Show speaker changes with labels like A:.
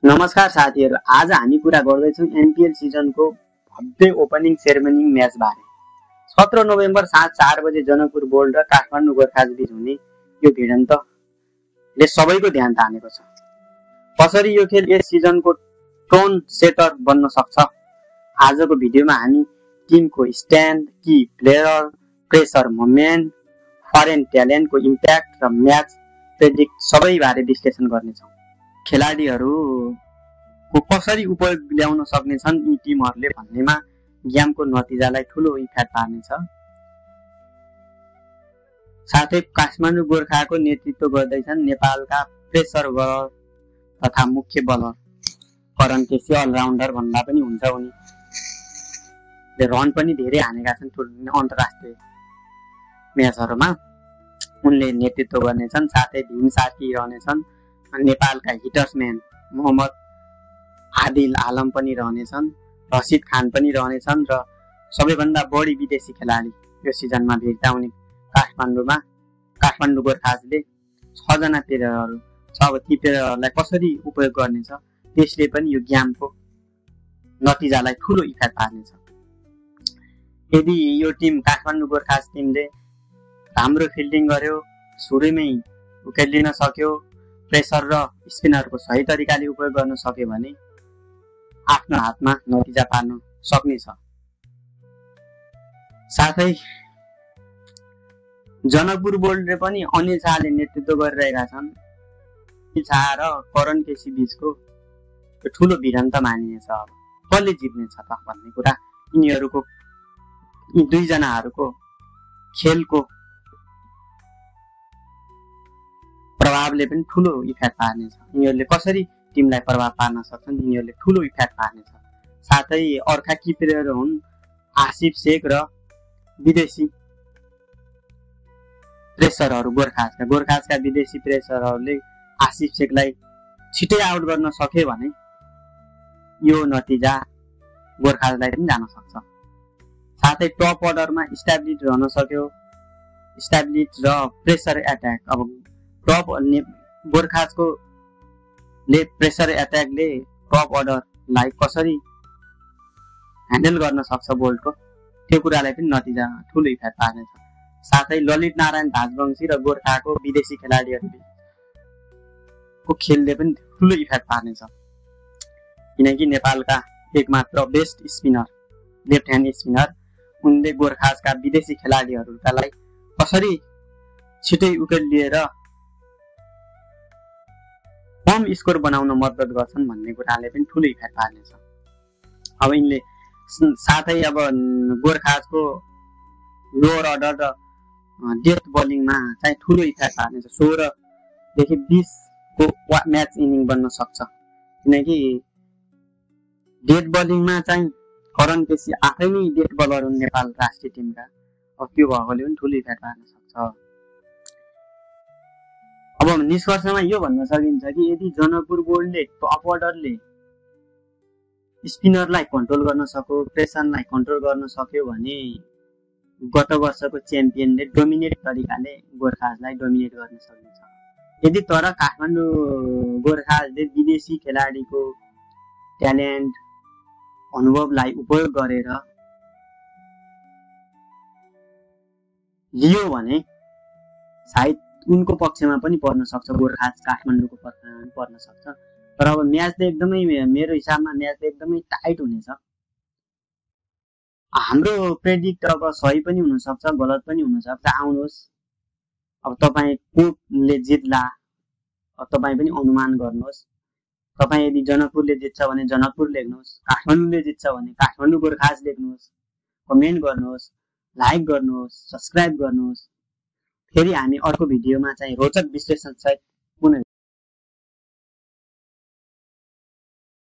A: नमस्कार साथीहरु, आज हामी कुरा गर्दैछौं एनपीएल सिजनको भव्य ओपनिङ सेरेमनी म्याच बारे। 17 नोभेम्बर साँझ 4 बजे जनकपुर बोल्ड र काठमाडौँ गोर्खाज बीच हुने यो भिडन्तले सबैको ध्यान तानेको छ। कसरी यो खेल यस सिजनको टोन सेटर बन्न सक्छ? आजको भिडियोमा हामी टिमको stand, key player, pressure moment, foreign ट्यालेन्टको इम्प्याक्ट र म्याच प्रेडिक्ट सबै बारे विश्लेषण गर्नेछौं। खेलाडीहरूको कसरी उपयोग ल्याउन सक्नेछन् यी टिमहरूले भन्नेमा गेमको नतिजालाई ठूलो इफेक्ट पार्नेछ। साथै काठमाडौँ गोर्खाको नेतृत्व गर्दैछन् नेपालका प्रेसर बलर तथा मुख्य बलर करण केसी, अलराउन्डर भन्दा पनि हुन्छ। उनीले रन पनि धेरै हानेका छन् अन्तर्राष्ट्रिय म्याचहरुमा। उनले नेतृत्व गर्नेछन्। साथै भीम सार्की रहनेछन्। नेपालका हिटर्सम्यान मोहम्मद आदिल आलम पनि रहनेछन्। रसिद खान पनि रहनेछन् र सबैभन्दा बढी विदेशी खेलाडी यो सिजनमा भेट्टाउने काठमाडौँ गोर्खाजले 6 जना प्लेयरहरू छ। अब ती प्लेयरहरूलाई कसरी उपयोग गर्नेछ त्यसले पनि यो गेमको नतिजालाई ठूलो इफेक्ट पार्नेछ। यदि यो टिम काठमाडौँ गोर्खाज टिमले राम्रो फिल्डिङ गर्यो, सुरुमै विकेट लिन सक्यो, प्रेसर र स्पिनरको सही तरिकाले उपयोग गर्न सक्यो भने आफ्नो हातमा नतिजा पार्न सक्नेछ। साथै जनकपुर बोल्डले पनि अनिल शाहले नेतृत्व गरिरहेका छन्। अनिल शाह र करण केसी बीचको ठूलो भिडन्त मानिनेछ। अब कसले जित्नेछ त भन्ने कुरा यी दुई जनाहरूको खेलको प्रभावले पनि ठूलो इफेक्ट पार्नेछ। यिनीहरूले कसरी टिमलाई प्रभाव पार्न सक्छन्, यिनीहरूले ठूलो इफेक्ट पार्नेछ। साथै अर्का की प्लेयर हुन् आसिफ शेख र विदेशी प्रेसरहरू गोर्खाजका विदेशी प्रेसरहरूले आसिफ शेखलाई छिटै आउट गर्न सक्यो भने यो नतिजा गोर्खाजलाई पनि जान सक्छ। साथै टप अर्डरमा स्ट्याब्लिट रहन सक्यो, स्ट्याब्लिट र प्रेसर एट्याक। अब टप गोर्खाजको ले प्रेसर एट्याकले टप अर्डरलाई कसरी ह्यान्डल गर्न सक्छ बोल्डको, त्यो कुरालाई पनि नतिजा ठूलो इफेक्ट पार्नेछ। साथै ललित नारायण धाजवंशी र गोर्खाको विदेशी खेलाडीहरूको खेलले पनि ठूलो इफेक्ट पार्नेछ। किनकि नेपालका एकमात्र best spinner, left hand spinner, उनले गोर्खाजका विदेशी खेलाडीहरूलाई कसरी छिटै विकेट लिएर कम स्कोर बनाउन मद्दत गर्छन् भन्ने कुराले पनि ठूलो इफेक्ट पार्नेछ। अब यिनले साथै अब गोर्खाजको लोअर अर्डर र डेथ बलिङमा चाहिँ ठूलो इफेक्ट पार्नेछ। 16 देखि 20 को म्याच इनिङ बन्न सक्छ। किनकि डेथ बलिङमा चाहिँ करण केसी आफै नै डेथ बलर हुन् नेपाल राष्ट्रिय टिमका। अब त्यो भएकोले पनि ठूलो इफेक्ट पार्न सक्छ। अब निष्कर्षमा यो भन्न सकिन्छ कि यदि जनकपुर बोल्डले टप अर्डरले स्पिनरलाई कन्ट्रोल गर्न सक्यो, प्रेसरलाई कन्ट्रोल गर्न सक्यो भने गत वर्षको च्याम्पियनले डोमिनेट तरिकाले गोर्खाजलाई डोमिनेट गर्न सकिन्छ। यदि तर काठमाडौँ गोर्खाजले विदेशी खेलाडीको ट्यालेन्ट, अनुभवलाई उपयोग गरेर लियो भने सायद उनको पक्षमा पनि पर्न सक्छ, गोर्खाज काठमाडौँको पक्षमा पनि पर्न सक्छ। तर अब म्याच त एकदमै, मेरो हिसाबमा म्याच त एकदमै टाइट हुनेछ। हाम्रो प्रेडिक्ट अब सही पनि हुन सक्छ, गलत पनि हुन सक्छ। आउनुहोस्, अब तपाई कोले जित्ला तपाई पनि अनुमान गर्नुहोस्। तपाई यदि जनकपुरले जित्छ भने जनकपुर लेख्नुहोस्, काठमाडौँले जित्छ भने काठमाडौँ गोर्खाज लेख्नुहोस्, कमेन्ट गर्नुहोस्, लाइक गर्नुहोस्, सब्स्क्राइब गर्नुहोस्। फेरि हामी अर्को भिडियोमा चाहिँ रोचक विश्लेषण सहित